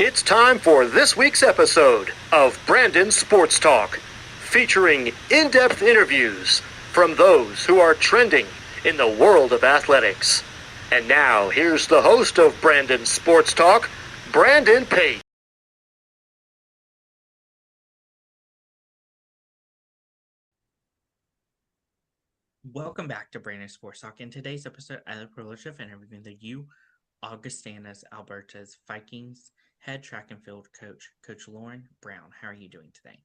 It's time for this week's episode of Brandon Sports Talk, featuring in-depth interviews from those who are trending in the world of athletics. And now, here's the host of Brandon Sports Talk, Brandon Pate. Welcome back to Brandon Sports Talk. In today's episode, I have the privilege of interviewing the Augustana's Alberta's Vikings head track and field coach, Coach Lauren Brown. How are you doing today?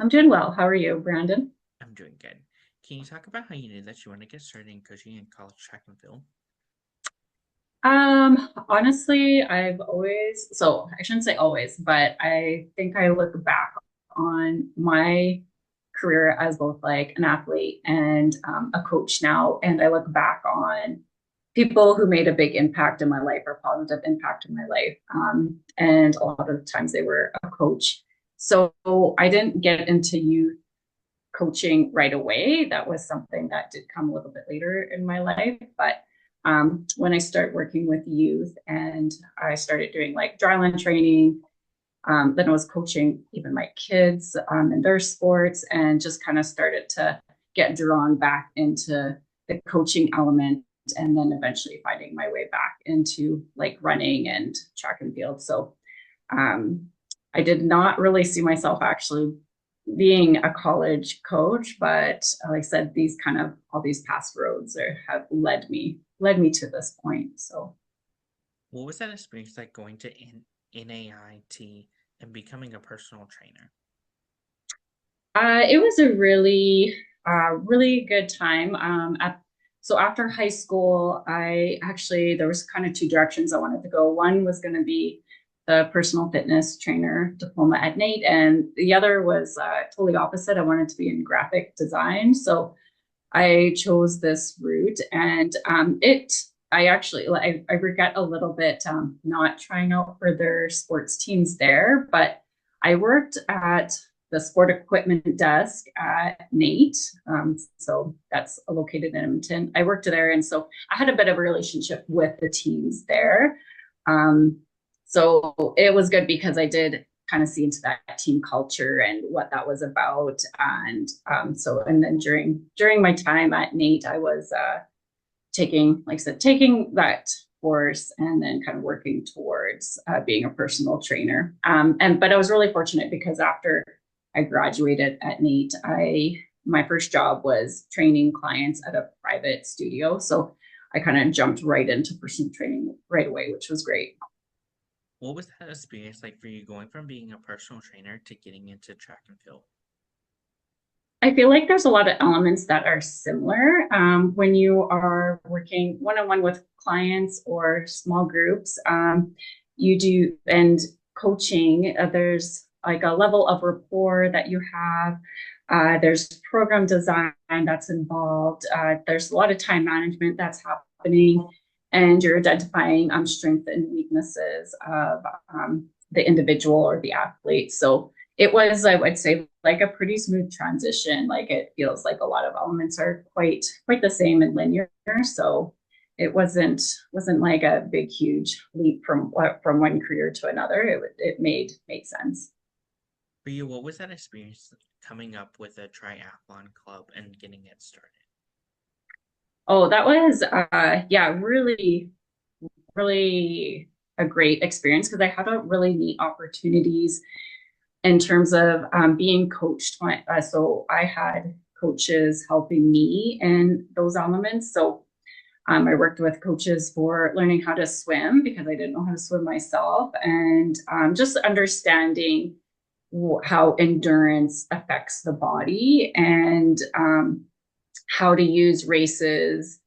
I'm doing well. How are you, Brandon? I'm doing good. Can you talk about how you knew that you want to get started in coaching in college track and field? Honestly, I shouldn't say always, but I think I look back on my career as both like an athlete and a coach now. And I look back on people who made a big impact in my life or positive impact in my life. And a lot of the times they were a coach. So I didn't get into youth coaching right away. That was something that did come a little bit later in my life. But when I started working with youth and I started doing like dryland training, then I was coaching even my kids in their sports and just kind of started to get drawn back into the coaching element and then eventually finding my way back into like running and track and field. So I did not really see myself actually being a college coach, but like I said, all these past roads have led me to this point. So What was that experience like going to NAIT and becoming a personal trainer? it was a really good time. So after high school, there was kind of two directions I wanted to go. One was going to be the personal fitness trainer diploma at NAIT, and the other was totally opposite. I wanted to be in graphic design. So I chose this route, and I regret a little bit not trying out for their sports teams there, but I worked at the sport equipment desk at NAIT. So that's located in Edmonton. I worked there, and so I had a bit of a relationship with the teams there. So it was good because I did kind of see into that team culture and what that was about. And then during my time at NAIT, I was taking that course and then kind of working towards being a personal trainer. But I was really fortunate because after I graduated at NAIT, my first job was training clients at a private studio. So I kind of jumped right into personal training right away, which was great. What was that experience like for you going from being a personal trainer to getting into track and field? I feel like there's a lot of elements that are similar when you are working one-on-one with clients or small groups. You do and coaching. There's like a level of rapport that you have. There's program design that's involved. There's a lot of time management that's happening, and you're identifying strengths and weaknesses of the individual or the athlete. So it was, I would say, like a pretty smooth transition. Like it feels like a lot of elements are quite the same and linear. So it wasn't like a big huge leap from one career to another. It made sense. For you, what was that experience coming up with a triathlon club and getting it started? Oh, that was yeah, really a great experience because I had a really neat opportunities in terms of being coached. So I had coaches helping me in those elements. So I worked with coaches for learning how to swim because I didn't know how to swim myself, and just understanding how endurance affects the body and how to use races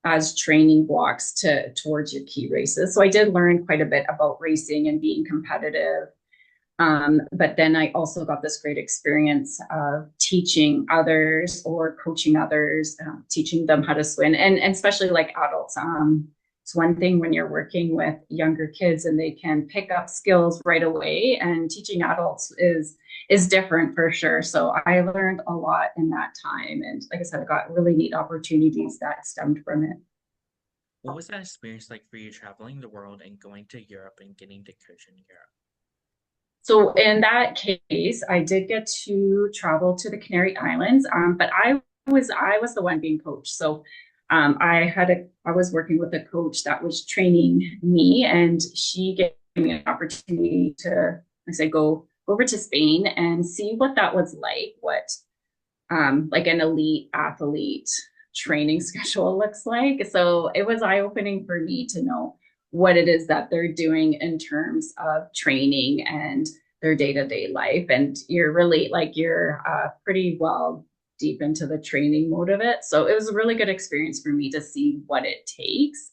as training blocks towards your key races. So I did learn quite a bit about racing and being competitive. But then I also got this great experience of teaching others or coaching others, teaching them how to swim, and especially like adults. It's one thing when you're working with younger kids and they can pick up skills right away, and teaching adults is different for sure. So I learned a lot in that time, and like I said, I got really neat opportunities that stemmed from it. What was that experience like for you traveling the world and going to Europe and getting to coach in Europe? So in that case, I did get to travel to the Canary Islands, but I was the one being coached. So I was working with a coach that was training me, and she gave me an opportunity to, I said, go over to Spain and see what that was what like an elite athlete training schedule looks like. So it was eye-opening for me to know what it is that they're doing in terms of training and their day-to-day life. And you're really like you're pretty well deep into the training mode of it. So it was a really good experience for me to see what it takes.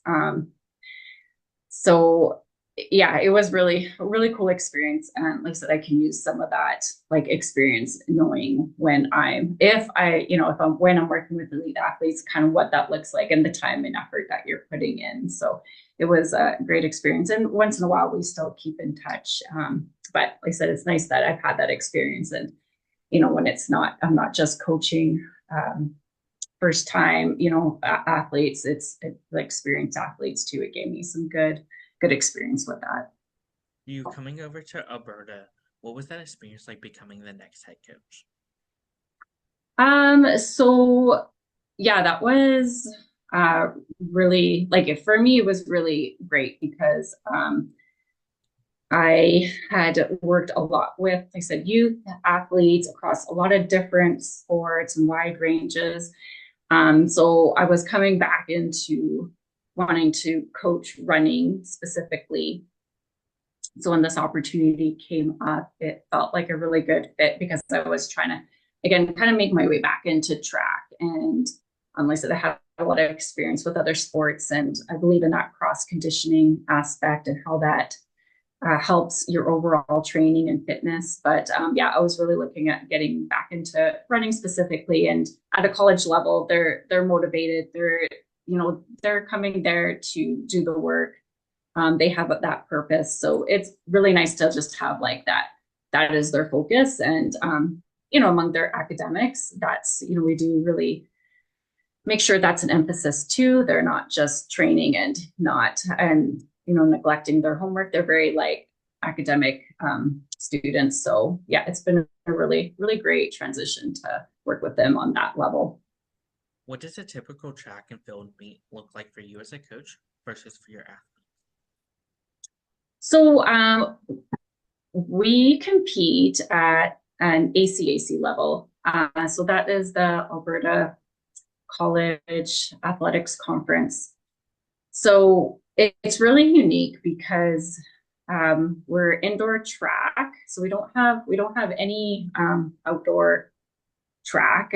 So yeah, it was really a really cool experience. And like I said, I can use some of that like experience knowing when I'm working with elite athletes, kind of what that looks like and the time and effort that you're putting in. So it was a great experience. And once in a while we still keep in touch. But like I said, it's nice that I've had that experience. And, when I'm not just coaching first time, athletes, it's like experienced athletes too. It gave me some good experience with that. You coming over to Alberta, what was that experience like becoming the next head coach? So yeah, that was really like for me, it was really great because I had worked a lot with, like I said, youth athletes across a lot of different sports and wide ranges. So I was coming back into wanting to coach running specifically. So when this opportunity came up, it felt like a really good fit because I was trying to, again, kind of make my way back into track. And like I said, I had a lot of experience with other sports, and I believe in that cross conditioning aspect and how that helps your overall training and fitness. But yeah, I was really looking at getting back into running specifically. And at a college level, they're motivated. They're coming there to do the work. They have that purpose. So it's really nice to just have like that is their focus. And among their academics, that's, we do really make sure that's an emphasis too. They're not just training and neglecting their homework. They're very like academic students. So yeah, it's been a really, really great transition to work with them on that level. What does a typical track and field meet look like for you as a coach versus for your athletes? So we compete at an ACAC level. So that is the Alberta College Athletics Conference. So it's really unique because we're indoor track, so we don't have any outdoor track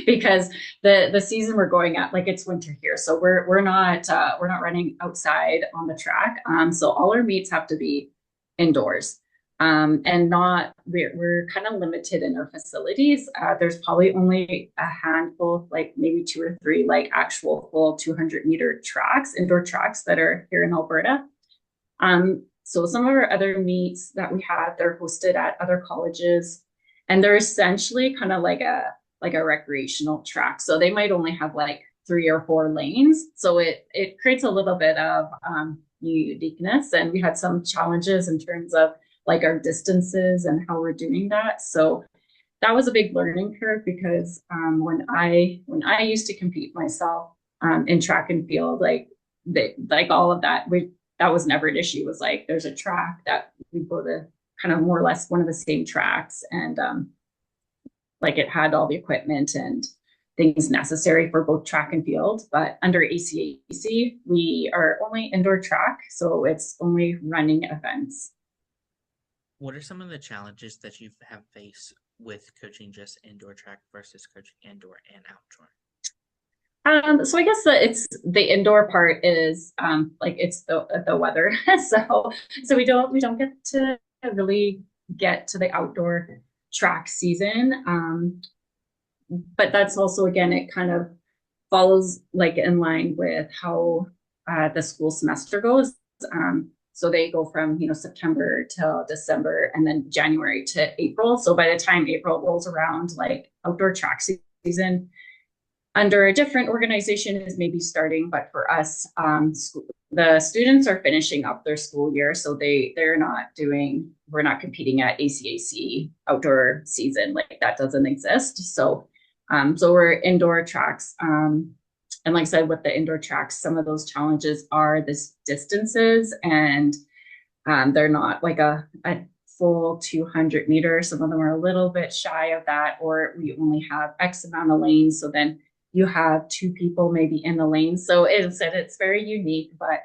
because the season we're going at, like, it's winter here, so we're not running outside on the track. So all our meets have to be indoors. And not we're kind of limited in our facilities. There's probably only a handful, like maybe 2 or 3, like actual full 200-meter tracks, indoor tracks that are here in Alberta. So some of our other meets that we have, they're hosted at other colleges, and they're essentially kind of like a recreational track. So they might only have like 3 or 4 lanes. So it creates a little bit of uniqueness, and we had some challenges in terms of like our distances and how we're doing that. So that was a big learning curve because when I used to compete myself in track and field, like all of that, that was never an issue. It was like there's a track that we go to kind of more or less one of the same tracks, and like it had all the equipment and things necessary for both track and field. But under ACAC, we are only indoor track, so it's only running events. What are some of the challenges that you have faced with coaching just indoor track versus coaching indoor and outdoor? So I guess that it's the indoor part is like it's the weather. So we don't get to really get to the outdoor track season. But that's also, again, it kind of follows like in line with how the school semester goes. So they go from, September till December and then January to April. So by the time April rolls around, like outdoor track season under a different organization is maybe starting. But for us, the students are finishing up their school year, so we're not competing at ACAC outdoor season, like that doesn't exist. So we're indoor tracks. And like I said, with the indoor tracks, some of those challenges are this distances, and they're not like a full 200 meters. Some of them are a little bit shy of that, or we only have X amount of lanes. So then you have two people maybe in the lane. So it's very unique. But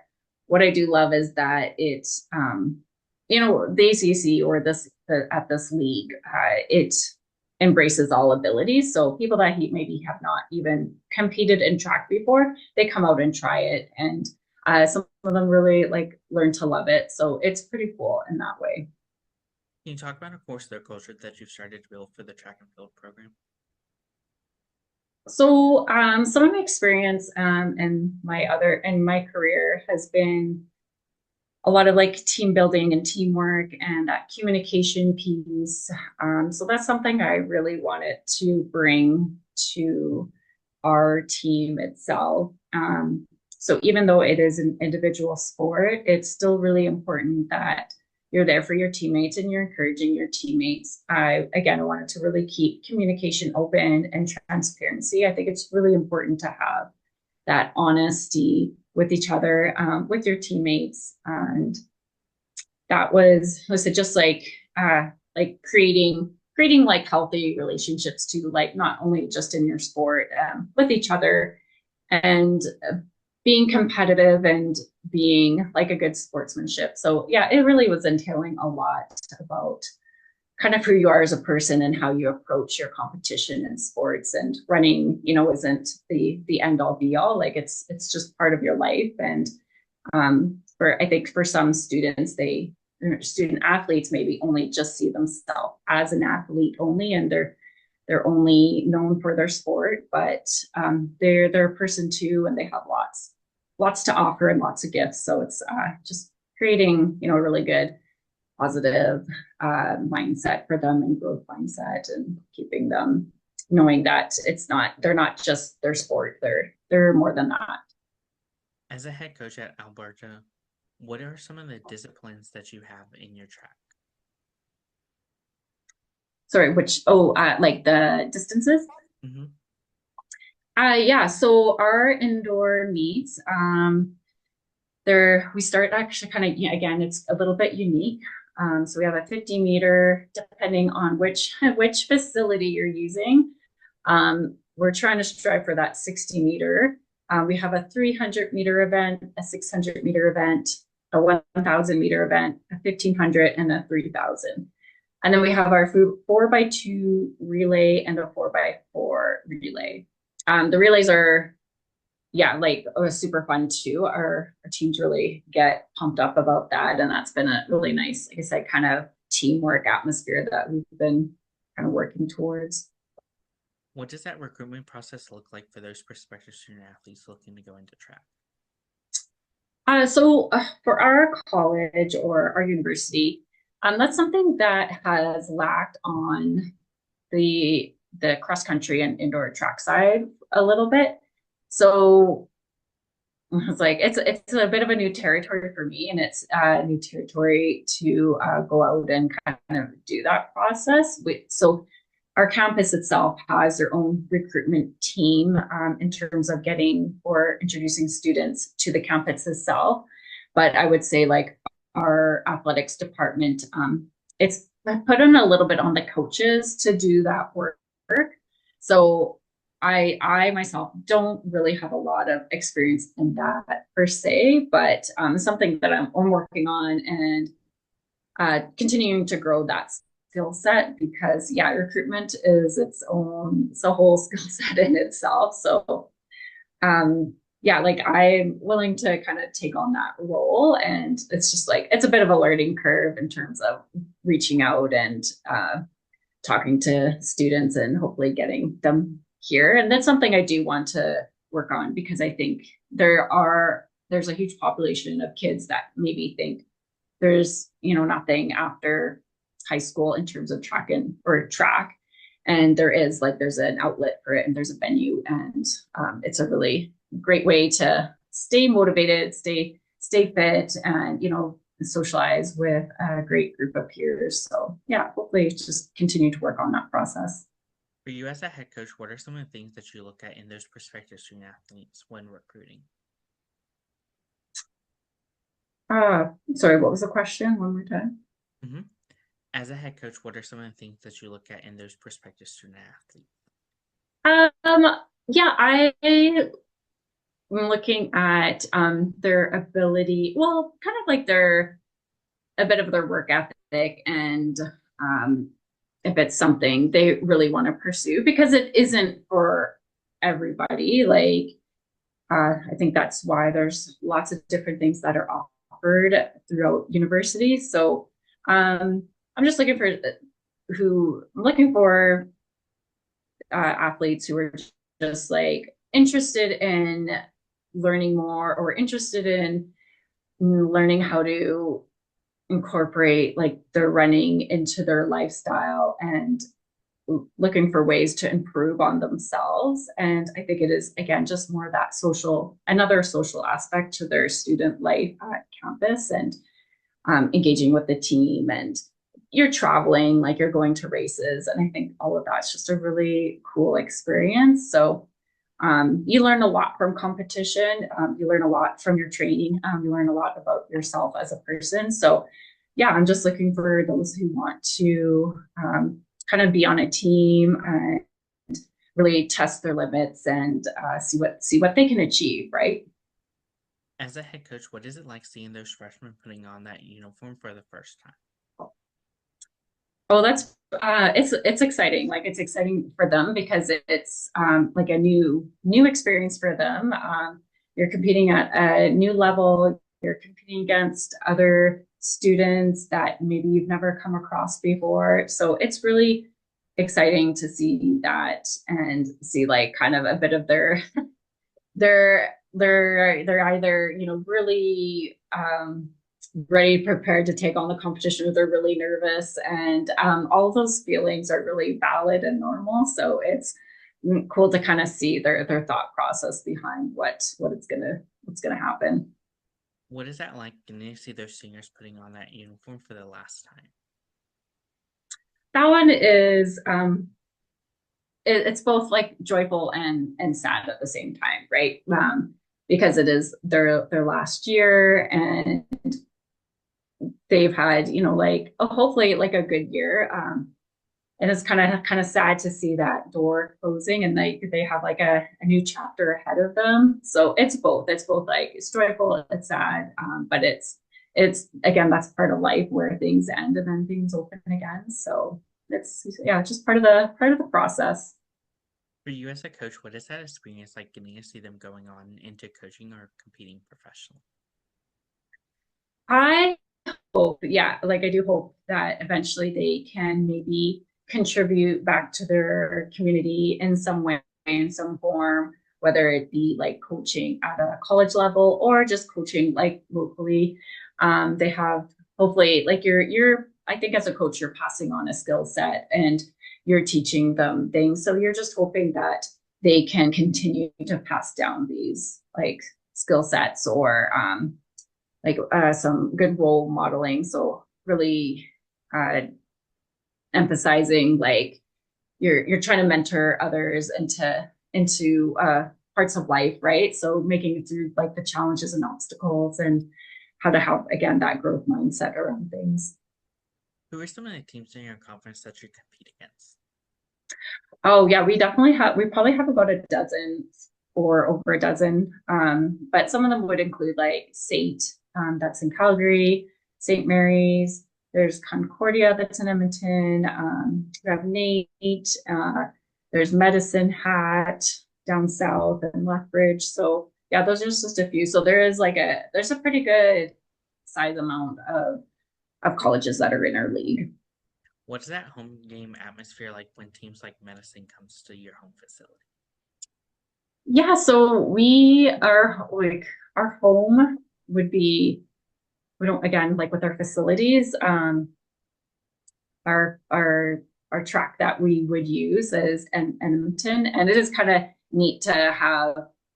what I do love is that it's, the ACC or at this league, it embraces all abilities. So people that maybe have not even competed in track before, they come out and try it. And some of them really learn to love it. So it's pretty cool in that way. Can you talk about a course or culture that you've started to build for the track and field program? So some of my experience in my career has been a lot of team building and teamwork and that communication piece. So that's something I really wanted to bring to our team itself. So even though it is an individual sport, it's still really important that you're there for your teammates and you're encouraging your teammates. I wanted to really keep communication open and transparency. I think it's really important to have that honesty with each other, with your teammates. And that was it just creating healthy relationships too, not only just in your sport, with each other, and being competitive and being a good sportsmanship. So yeah, it really was entailing a lot about kind of who you are as a person and how you approach your competition in sports. And running, isn't the end all be all. It's just part of your life. And I think for some students, student athletes maybe only just see themselves as an athlete only, and they're only known for their sport, but they're a person too, and they have lots to offer and lots of gifts. So it's just creating, a really good positive mindset for them, and growth mindset, and keeping them knowing that they're not just their sport, they're more than that. As a head coach at Alberta, what are some of the disciplines that you have in your track? Sorry, like the distances? Mm-hmm. Yeah, so our indoor meets, we start actually kind of, again, it's a little bit unique. So we have a 50 meter, depending on which facility you're using. We're trying to strive for that 60 meter. We have a 300 meter event, a 600 meter event, a 1,000 meter event, a 1,500, and a 3,000. And then we have our 4x2 relay and a 4x4 relay. The relays are, super fun too. Our teams really get pumped up about that. And that's been a really nice, like I said, kind of teamwork atmosphere that we've been kind of working towards. What does that recruitment process look like for those prospective student athletes looking to go into track? So for our college or our university, that's something that has lacked on the cross country and indoor track side a little bit. So it's a bit of a new territory for me, and it's a new territory to go out and kind of do that process. So our campus itself has their own recruitment team in terms of getting or introducing students to the campus itself. But I would say our athletics department, it's put in a little bit on the coaches to do that work. So I myself don't really have a lot of experience in that per se, but something that I'm working on and continuing to grow that skill set, because recruitment is it's a whole skill set in itself. So I'm willing to kind of take on that role, and it's just it's a bit of a learning curve in terms of reaching out and talking to students and hopefully getting them here. And that's something I do want to work on, because I think there's a huge population of kids that maybe think there's nothing after high school in terms of track, and there's an outlet for it, and there's a venue, and it's a really great way to stay motivated, stay stay fit and, socialize with a great group of peers. So yeah, hopefully just continue to work on that process. For you as a head coach, what are some of the things that you look at in those prospective student athletes when recruiting? Sorry, what was the question? One more time. Mm-hmm. As a head coach, what are some of the things that you look at in those prospective student athletes? Yeah, I'm looking at their ability, well, kind of like a bit of their work ethic and if it's something they really want to pursue, because it isn't for everybody. Like, I think that's why there's lots of different things that are offered throughout universities. So I'm just looking for athletes who are just like interested in learning more or interested in learning how to incorporate like their running into their lifestyle and looking for ways to improve on themselves. And I think it is, again, just more that another social aspect to their student life at campus, and engaging with the team, and you're traveling, like you're going to races. And I think all of that's just a really cool experience. So you learn a lot from competition. You learn a lot from your training. You learn a lot about yourself as a person. So yeah, I'm just looking for those who want to kind of be on a team and really test their limits and see what they can achieve, right? As a head coach, what is it like seeing those freshmen putting on that uniform for the first time? Oh, that's it's exciting. Like, it's exciting for them because it's like a new experience for them. You're competing at a new level. You're competing against other students that maybe you've never come across before. So it's really exciting to see that and see like kind of a bit of they're either, really ready, prepared to take on the competition, or they're really nervous, and all of those feelings are really valid and normal. So it's cool to kind of see their thought process behind what's gonna happen. What is that like getting to see those seniors putting on that uniform for the last time? That one is it's both like joyful and sad at the same time, right? Because it is their last year, and they've had, like hopefully like a good year. And it's kind of sad to see that door closing, and they have like a new chapter ahead of them. So it's both. It's both like it's joyful, it's sad, but it's again, that's part of life where things end and then things open again. So it's, yeah, just part of the process. For you as a coach, what is that experience like getting to see them going on into coaching or competing professionally? I hope, yeah, like I do hope that eventually they can maybe contribute back to their community in some way, in some form, whether it be like coaching at a college level or just coaching like locally. They have, hopefully, like I think as a coach, you're passing on a skill set and you're teaching them things. So you're just hoping that they can continue to pass down these like skill sets, or like some good role modeling. So really uh, emphasizing like you're trying to mentor others into parts of life, right? So making it through like the challenges and obstacles, and how to have, again, that growth mindset around things. Who are some of the teams in your conference that you compete against? Oh yeah, we probably have about a dozen or over a dozen. But some of them would include like St. That's in Calgary, St. Mary's, there's Concordia that's in Edmonton, we have Nate, there's Medicine Hat down south and Lethbridge. So yeah, those are just a few. So there's a pretty good size amount of colleges that are in our league. What's that home game atmosphere like when teams like Medicine comes to your home facility? Yeah, so we are like, our home would be, we don't, again, like with our facilities, our track that we would use is in Edmonton, and it is kind of neat to have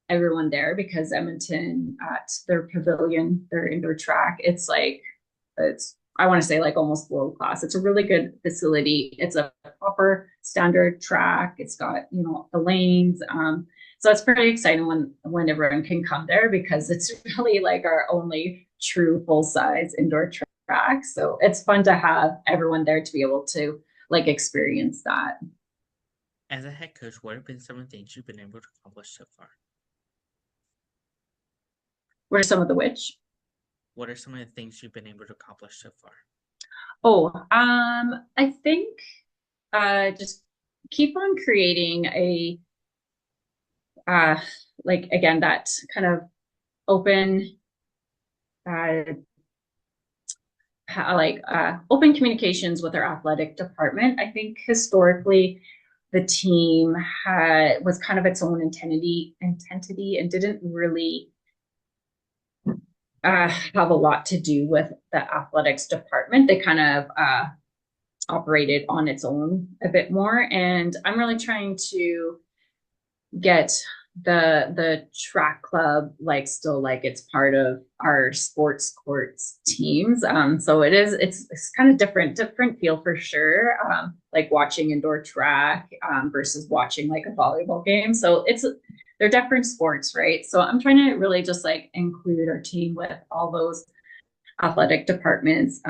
everyone there because Edmonton at their pavilion, their indoor track, it's like it's I want to say like almost world class. It's a really good facility. It's a proper standard track. It's got, you know, the lanes. So it's pretty exciting when everyone can come there because it's really like our only true full size indoor track. So it's fun to have everyone there to be able to like experience that. As a head coach, what have been some of the things you've been able to accomplish so far? What are some of the which? What are some of the things you've been able to accomplish so far? Oh, I think just keep on creating a uh like again that kind of open uh open communications with our athletic department. I think historically the team was kind of its own entity and didn't really have a lot to do with the athletics department. They kind of operated on its own a bit more. And I'm really trying to get the track club like still like it's part of our sports courts teams. So it's kind of different feel for sure. Like watching indoor track versus watching like a volleyball game. So they're different sports, right? So I'm trying to really just like include our team with all those athletic departments.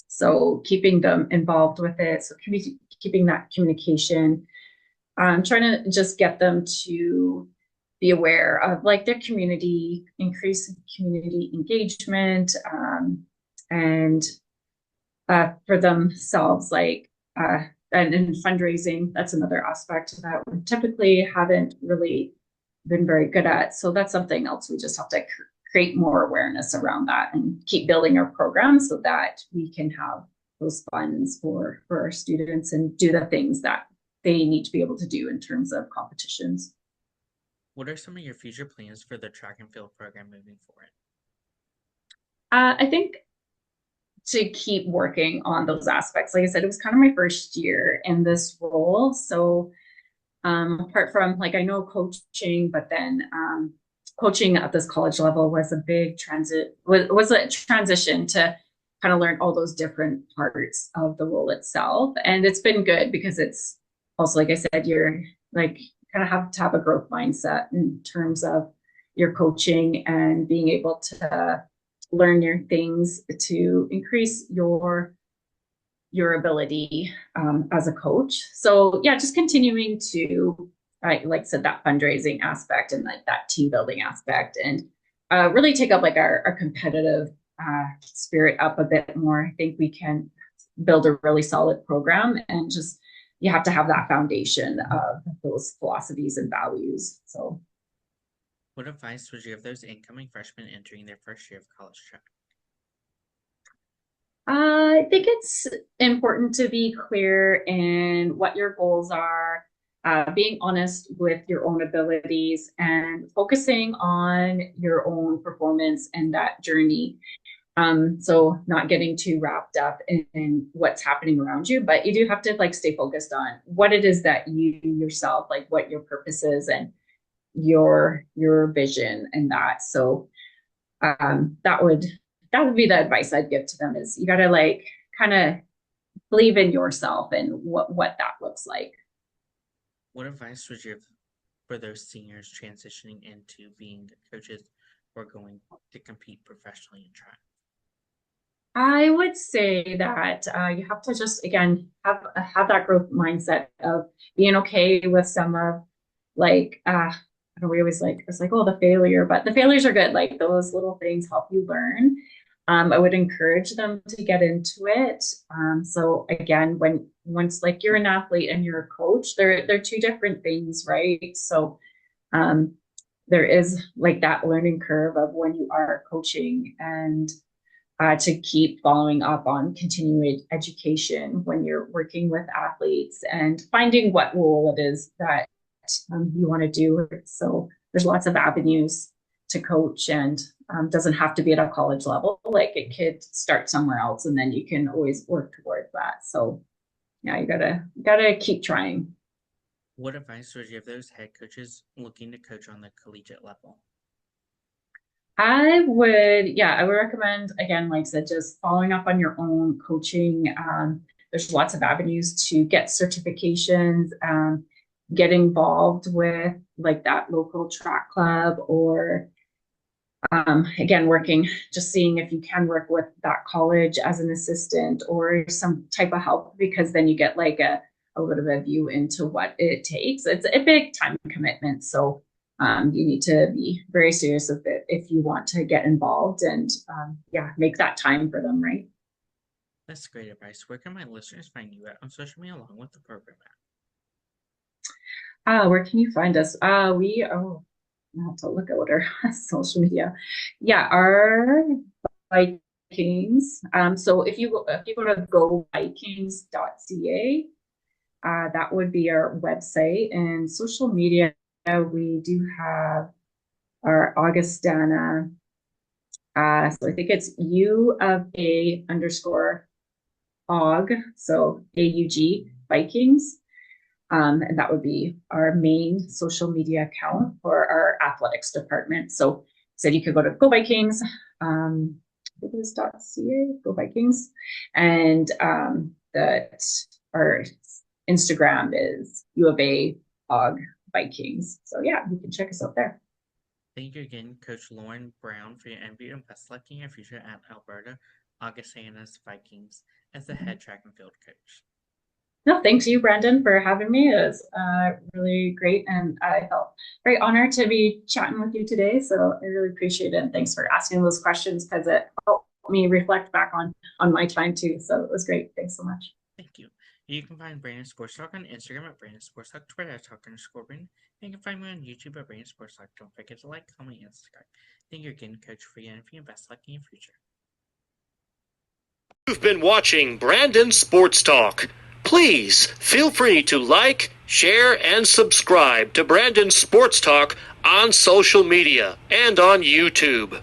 So keeping them involved with it. So keeping that communication. Trying to just get them to be aware of like their community, increase community engagement, and for themselves, like and fundraising. That's another aspect that we typically haven't really been very good at. So that's something else we just have to create more awareness around that and keep building our program so that we can have those funds for our students and do the things that they need to be able to do in terms of competitions. What are some of your future plans for the track and field program moving forward? I think to keep working on those aspects. Like I said, it was kind of my first year in this role. So apart from like I know coaching, but then coaching at this college level was a big was a transition to kind of learn all those different parts of the role itself. And it's been good because it's also, like I said, you're like kind of have to have a growth mindset in terms of your coaching and being able to learn your things to increase your ability as a coach. So yeah, just continuing to like I said, that fundraising aspect and like that team building aspect and really take up like our competitive spirit up a bit more. I think we can build a really solid program and just you have to have that foundation of those philosophies and values. So what advice would you give those incoming freshmen entering their first year of college track? I think it's important to be clear in what your goals are, being honest with your own abilities, and focusing on your own performance and that journey. So not getting too wrapped up in what's happening around you, but you do have to like stay focused on what it is that you yourself, like what your purpose is and your vision and that. So that would be the advice I'd give to them is you got to like kind of believe in yourself and what that looks like. What advice would you give for those seniors transitioning into being coaches or going to compete professionally in track? I would say that you have to just again have that growth mindset of being okay with some of like I don't we always like it's like oh the failure, but the failures are good. Like those little things help you learn. I would encourage them to get into it. So again, once like you're an athlete and you're a coach, they're two different things, right? So um, there is like that learning curve of when you are coaching and to keep following up on continuing education when you're working with athletes and finding what role it is that you want to do. So there's lots of avenues to coach and doesn't have to be at a college level. Like it could start somewhere else and then you can always work towards that. So yeah, you gotta keep trying. What advice would you give those head coaches looking to coach on the collegiate level? I would recommend, again, like I said, just following up on your own coaching. There's lots of avenues to get certifications, get involved with like that local track club, or again, just seeing if you can work with that college as an assistant or some type of help, because then you get like a little bit of a view into what it takes. It's a big time commitment. So you need to be very serious with it if you want to get involved and make that time for them, right? That's great advice. Where can my listeners find you at on social media along with the program Where can you find us? I have to look at what our social media. Yeah, our Vikings. So if you go to govikings.ca, that would be our website. And social media, we do have our Augustana. So I think it's U of A underscore Aug, so AUG Vikings. And that would be our main social media account for our athletics department. So you could go to Go Vikings, I think it was .ca, Go Vikings, and that our Instagram is U of A Aug Vikings. So yeah, you can check us out there. Thank you again, Coach Lauren Brown, for your interview and best luck in your future at Alberta Augustana Vikings as the head track and field coach. No, thanks you, Brandon, for having me. It was really great, and I felt very honored to be chatting with you today. So I really appreciate it, and thanks for asking those questions, because it helped me reflect back on my time too. So it was great. Thanks so much. Thank you. You can find Brandon Sports Talk on Instagram at Brandon Sports Talk, Twitter at Talk_Brandon, and you can find me on YouTube at Brandon Sports Talk. Don't forget to like, comment, and subscribe. Thank you again, Coach, for your interview, and best luck in your future. You've been watching Brandon Sports Talk. Please feel free to like, share, and subscribe to Brandon Sports Talk on social media and on YouTube.